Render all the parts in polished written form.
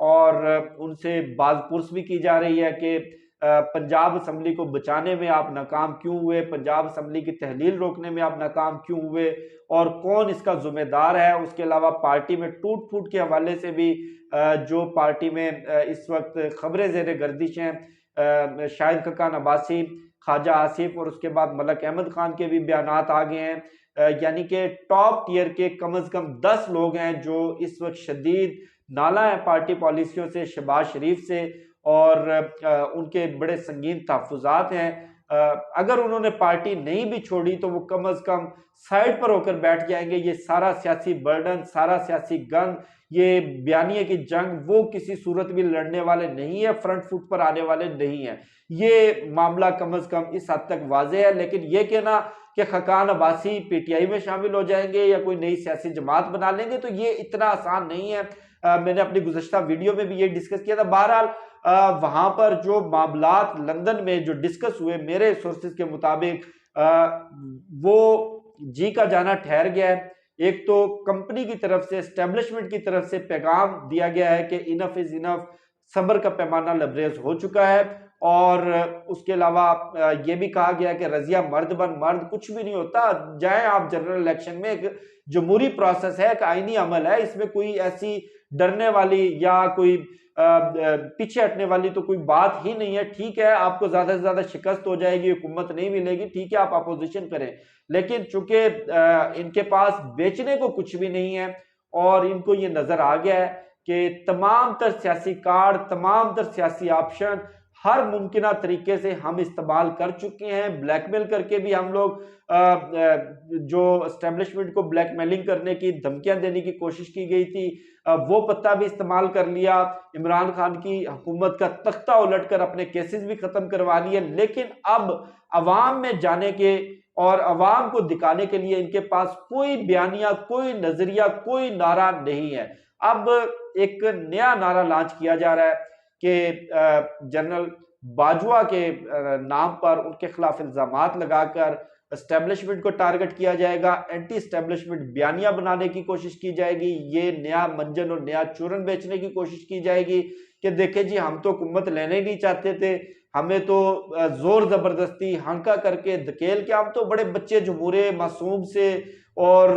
اور ان سے باز پرس بھی کی جا رہی ہے کہ پنجاب اسمبلی کو بچانے میں آپ ناکام کیوں ہوئے، پنجاب اسمبلی کی تحلیل روکنے میں آپ ناکام کیوں ہوئے، اور کون اس کا ذمہ دار ہے۔ اس کے علاوہ پارٹی میں ٹوٹ پھوٹ کے حوالے سے بھی جو پارٹی میں اس وقت خبریں زیر گردش ہیں، شاہد خاقان عباسی، خواجہ آصف اور اس کے بعد ملک احمد خان کے بھی بیانات آ گئے ہیں، یعنی کہ ٹاپ ٹیئر کے کم از کم 10 لوگ ہیں جو اس وقت شدید نالاں ہیں پارٹی پالیسیوں سے، شہباز شریف سے، اور ان کے بڑے سنگین تحفظات ہیں۔ اگر انہوں نے پارٹی نہیں بھی چھوڑی تو وہ کم از کم سائیڈ پر ہو کر بیٹھ جائیں گے۔ یہ سارا سیاسی برڈن، سارا سیاسی گند، یہ بیانیے کی جنگ وہ کسی صورت بھی لڑنے والے نہیں ہیں، فرنٹ فٹ پر آنے والے نہیں ہیں۔ یہ معاملہ کم از کم اس حد تک واضح ہے، لیکن یہ کہنا کہ Khaqan Abbasi P T I میں شامل ہو جائیں گے یا کوئی نئی سیاسی جماعت بنا لیں گے تو یہ اتنا آسان نہیں ہے۔ میں نے اپنی گزشتہ ویڈیو میں بھی یہ ڈسکس کیا تھا۔ بہرحال وہاں پر جو معاملات لندن میں جو ڈسکس ہوئے میرے سورسز کے مطابق وہ جی کا جانا ٹھہر گیا ہے۔ ایک تو کمپنی کی طرف سے، اسٹیبلشمنٹ کی طرف سے پیغام دیا گیا ہے کہ انف از انف، صبر کا پیمانہ لبریز ہو چکا ہے، اور اس کے علاوہ یہ بھی کہا گیا کہ رضیہ مرد بن مرد، کچھ بھی نہیں ہوتا، جائیں آپ جنرل الیکشن میں، ایک جمہوری پروسیس ہے، ایک آئینی عمل ہے، اس میں کوئی ایسی ڈرنے والی یا کوئی پیچھے ہٹنے والی تو کوئی بات ہی نہیں ہے۔ ٹھیک ہے آپ کو زیادہ سے زیادہ شکست ہو جائے گی، حکومت نہیں ملے گی، ٹھیک ہے آپ اپوزیشن کریں، لیکن چونکہ ان کے پاس بیچنے کو کچھ بھی نہیں ہے، اور ان کو یہ نظر آ گیا ہے کہ تمام تر سیاسی کارڈ، تمام تر سیاسی آپشن ہر ممکنہ طریقے سے ہم استعمال کر چکے ہیں۔ بلیک میل کر کے بھی ہم لوگ جو اسٹیبلشمنٹ کو بلیک میلنگ کرنے کی دھمکیاں دینے کی کوشش کی گئی تھی، وہ پتہ بھی استعمال کر لیا۔ عمران خان کی حکومت کا تختہ الٹ کر اپنے کیسز بھی ختم کروا لیے، لیکن اب عوام میں جانے کے اور عوام کو دکھانے کے لیے ان کے پاس کوئی بیانیہ، کوئی نظریہ، کوئی نعرہ نہیں ہے۔ اب ایک نیا نعرہ لانچ کیا جا رہا ہے کہ جنرل باجوہ کے نام پر ان کے خلاف الزامات لگا کر اسٹیبلشمنٹ کو ٹارگٹ کیا جائے گا، اینٹی اسٹیبلشمنٹ بیانیہ بنانے کی کوشش کی جائے گی، یہ نیا منجن اور نیا چورن بیچنے کی کوشش کی جائے گی کہ دیکھیں جی ہم تو حکومت لینے ہی نہیں چاہتے تھے، ہمیں تو زور زبردستی ہنکا کر کے دھکیل کے، ہم تو بڑے بچے جمہورے معصوم سے اور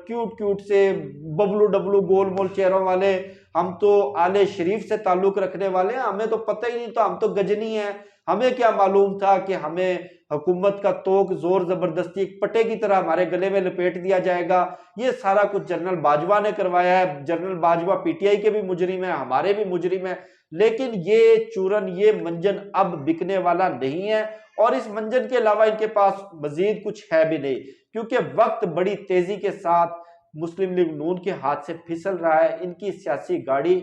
کیوٹ کیوٹ سے ببلو ڈبلو گول مول چہروں والے، ہم تو آل شریف سے تعلق رکھنے والے ہیں، ہمیں تو پتہ ہی نہیں، تو ہم تو گجنی ہیں، ہمیں کیا معلوم تھا کہ ہمیں حکومت کا توق زور زبردستی ایک پٹے کی طرح ہمارے گلے میں لپیٹ دیا جائے گا۔ یہ سارا کچھ جنرل باجوہ نے کروایا ہے۔ General Bajwa P T I کے بھی مجرم ہیں، ہمارے بھی مجرم ہیں، لیکن یہ چورن، یہ منجن اب بکنے والا نہیں ہے، اور اس منجن کے علاوہ ان کے پاس مزید کچھ ہے بھی نہیں، کیونکہ وقت بڑی تیزی کے ساتھ مسلم لیگ نون کے ہاتھ سے پھسل رہا ہے۔ ان کی سیاسی گاڑی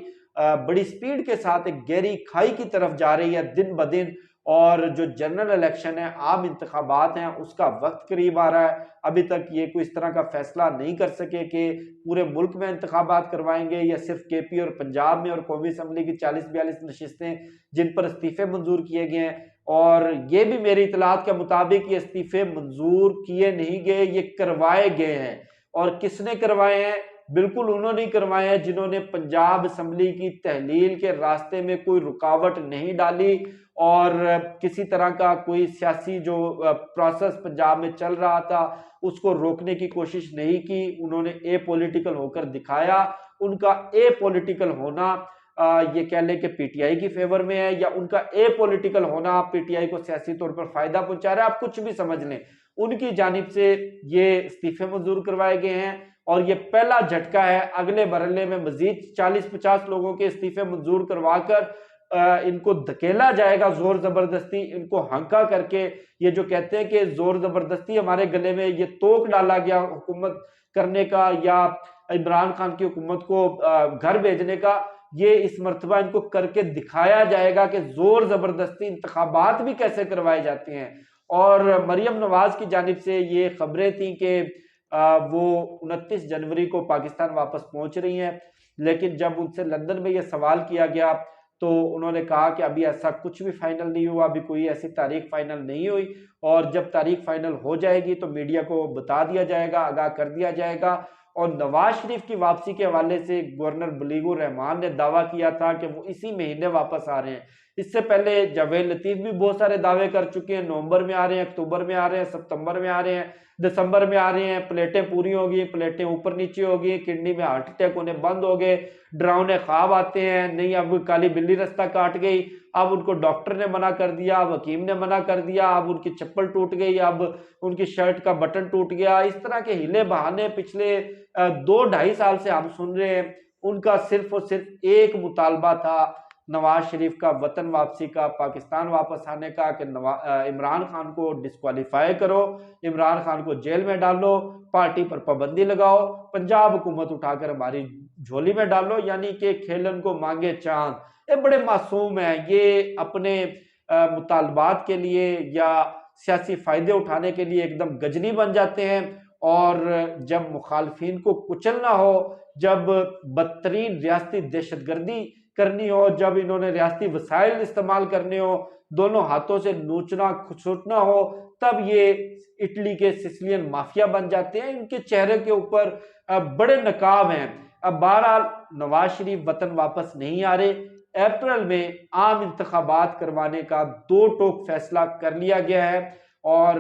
بڑی سپیڈ کے ساتھ ایک گہری کھائی کی طرف جا رہی ہے دن بدن، اور جو جنرل الیکشن ہے، عام انتخابات ہیں، اس کا وقت قریب آ رہا ہے۔ ابھی تک یہ کوئی اس طرح کا فیصلہ نہیں کر سکے کہ پورے ملک میں انتخابات کروائیں گے یا صرف کے پی اور پنجاب میں، اور قومی اسمبلی کی 40-42 نشستیں جن پر استعفے منظور کیے گئے ہیں، اور یہ بھی میری اطلاعات کے مطابق یہ استعفے منظور کیے نہیں گئے، یہ کروائے گئے ہیں۔ اور کس نے کروائے ہیں؟ بالکل انہوں نے کروائے ہیں جنہوں نے پنجاب اسمبلی کی تحلیل کے راستے میں کوئی رکاوٹ نہیں ڈالی، اور کسی طرح کا کوئی سیاسی جو پروسیس پنجاب میں چل رہا تھا اس کو روکنے کی کوشش نہیں کی۔ انہوں نے اے پولیٹیکل ہو کر دکھایا۔ ان کا اے پولیٹیکل ہونا یہ کہہ لیں کہ پی ٹی آئی کی فیور میں ہے، یا ان کا اے پولیٹیکل ہونا پی ٹی آئی کو سیاسی طور پر فائدہ پہنچا رہا ہے، آپ کچھ بھی سمجھ لیں، ان کی جانب سے یہ استعفے منظور کروائے گئے ہیں، اور یہ پہلا جھٹکا ہے۔ اگلے مرحلے میں مزید 40-50 لوگوں کے استعفے منظور کروا کر ان کو دھکیلا جائے گا زور زبردستی، ان کو ہنکا کر کے۔ یہ جو کہتے ہیں کہ زور زبردستی ہمارے گلے میں یہ توق ڈالا گیا حکومت کرنے کا یا عمران خان کی حکومت کو گھر بھیجنے کا، یہ اس مرتبہ ان کو کر کے دکھایا جائے گا کہ زور زبردستی انتخابات بھی کیسے کروائے جاتے ہیں۔ اور مریم نواز کی جانب سے یہ خبریں تھیں کہ وہ 29 جنوری کو پاکستان واپس پہنچ رہی ہیں، لیکن جب ان سے لندن میں یہ سوال کیا گیا تو انہوں نے کہا کہ ابھی ایسا کچھ بھی فائنل نہیں ہوا، ابھی کوئی ایسی تاریخ فائنل نہیں ہوئی، اور جب تاریخ فائنل ہو جائے گی تو میڈیا کو بتا دیا جائے گا، آگاہ کر دیا جائے گا۔ اور نواز شریف کی واپسی کے حوالے سے گورنر بلیغ الرحمان نے دعویٰ کیا تھا کہ وہ اسی مہینے واپس آ رہے ہیں۔ اس سے پہلے جاوید لطیف بھی بہت سارے دعوے کر چکے ہیں، نومبر میں آ رہے ہیں، اکتوبر میں آ رہے ہیں، ستمبر میں آ رہے ہیں، دسمبر میں آ رہے ہیں، پلیٹیں پوری ہوگی، پلیٹیں اوپر نیچے ہوگی، کڈنی میں ہارٹ اٹیک ہونے بند ہو گئے، ڈراؤنے خواب آتے ہیں، نہیں اب کالی بلی رستہ کاٹ گئی، اب ان کو ڈاکٹر نے منع کر دیا، اب حکیم نے منع کر دیا، اب ان کی چپل ٹوٹ گئی، اب ان کی شرٹ کا بٹن ٹوٹ گیا۔ اس طرح کے ہلے بہانے پچھلے 2-2.5 سال سے ہم سن رہے ہیں۔ ان کا صرف اور صرف ایک مطالبہ تھا نواز شریف کا، وطن واپسی کا، پاکستان واپس آنے کا، کہ عمران خان کو ڈسکوالیفائی کرو، عمران خان کو جیل میں ڈالو، پارٹی پر پابندی لگاؤ، پنجاب حکومت اٹھا کر ہماری جھولی میں ڈالو، یعنی کہ کھیلن کو مانگے چاند۔ یہ بڑے معصوم ہیں، یہ اپنے مطالبات کے لیے یا سیاسی فائدے اٹھانے کے لیے ایک دم گجنی بن جاتے ہیں، اور جب مخالفین کو کچلنا ہو، جب بدترین ریاستی دہشت گردی کرنی ہو، جب انہوں نے ریاستی وسائل استعمال کرنے ہو، دونوں ہاتھوں سے نوچنا کھسوٹنا ہو، تب یہ اٹلی کے سسلین مافیا بن جاتے ہیں۔ ان کے چہرے کے اوپر بڑے نقاب ہیں۔ اب بہرحال نواز شریف وطن واپس نہیں آ رہے۔ اپریل میں عام انتخابات کروانے کا 2 ٹوک فیصلہ کر لیا گیا ہے، اور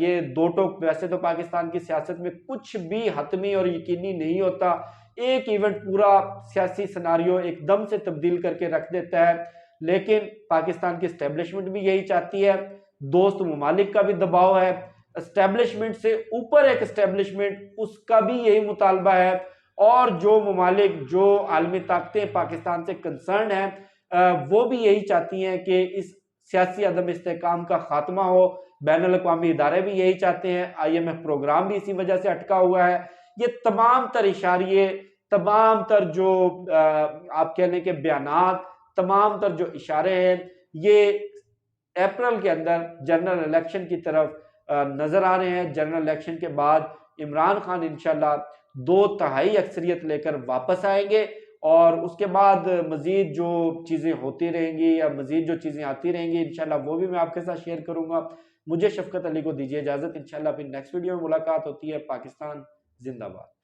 یہ 2 ٹوک ویسے تو پاکستان کی سیاست میں کچھ بھی حتمی اور یقینی نہیں ہوتا، ایک ایونٹ پورا سیاسی سناریو ایک دم سے تبدیل کر کے رکھ دیتا ہے، لیکن پاکستان کی اسٹیبلشمنٹ بھی یہی چاہتی ہے، دوست ممالک کا بھی دباؤ ہے، اسٹیبلشمنٹ سے اوپر ایک اسٹیبلشمنٹ، اس کا بھی یہی مطالبہ ہے، اور جو ممالک، جو عالمی طاقتیں پاکستان سے کنسرن ہیں، وہ بھی یہی چاہتی ہیں کہ اس سیاسی عدم استحکام کا خاتمہ ہو۔ بین الاقوامی ادارے بھی یہی چاہتے ہیں، IMF پروگرام بھی اسی وجہ سے اٹکا ہوا ہے۔ یہ تمام تر اشاریے، تمام تر جو آپ کہہ لیں کہ بیانات، تمام تر جو اشارے ہیں، یہ اپریل کے اندر جنرل الیکشن کی طرف نظر آ رہے ہیں۔ جنرل الیکشن کے بعد عمران خان انشاءاللہ 2/3 اکثریت لے کر واپس آئیں گے، اور اس کے بعد مزید جو چیزیں ہوتی رہیں گی یا مزید جو چیزیں آتی رہیں گی انشاءاللہ وہ بھی میں آپ کے ساتھ شیئر کروں گا۔ مجھے شفقت علی کو دیجیے اجازت، انشاءاللہ پھر نیکسٹ ویڈیو میں ملاقات ہوتی ہے۔ پاکستان زندہ باد۔